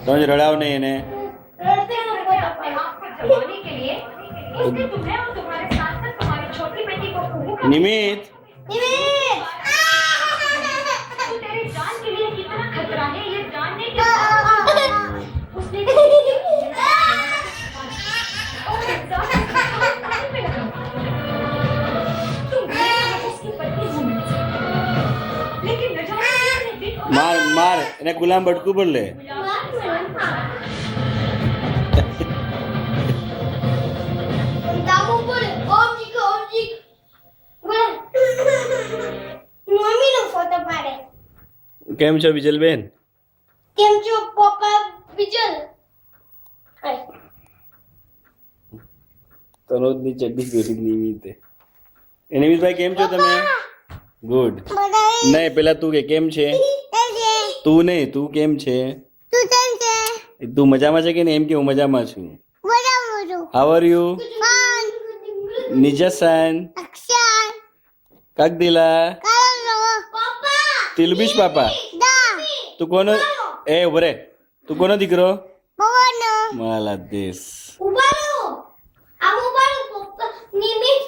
रोज रड़ाओ नहीं इन्हें। रड़ते हैं वो अपने आप को जमाने के लिए उसने तुम्हें और तुम्हारे साथ साथ तुम्हारी छोटी बेटी को कुहू का निमित तो तेरी जान के लिए कितना खतरा है ये जानने के बाद उसने और तुम उसकी पत्नी हो लेकिन न जाने कितने दिन और मार मार इन्हें गुलाम भटकू बोल ले। દામુ બોલે ઓમ જી બોલે મમ્મી નો ફોટો પાડે કેમ છો બીજલ બેન? કેમ છો પપ્પા બીજલ તનોજની ચડ્ડી પહેરી નિમિતે. એ નિમિતભાઈ કેમ છો તમે? ગુડ. નહીં પેલા તું કે કેમ છે? તું નહીં તું કેમ છે? તું કેમ છે તું મજામાં છે કે નહીં? એમ કે હું મજામાં છું. બરાબર છું હાઉ આર યુ? ફોન નિજસન અક્ષર કાગદિલા કાલો પપ્પા તિલુબીશ પાપા. દા તું કોનો એ ઉભો રે. તું કોનો દીકરો? પવનો માલા દેશ. ઉબારો આમ ઉબારો પપ્પા નિમિત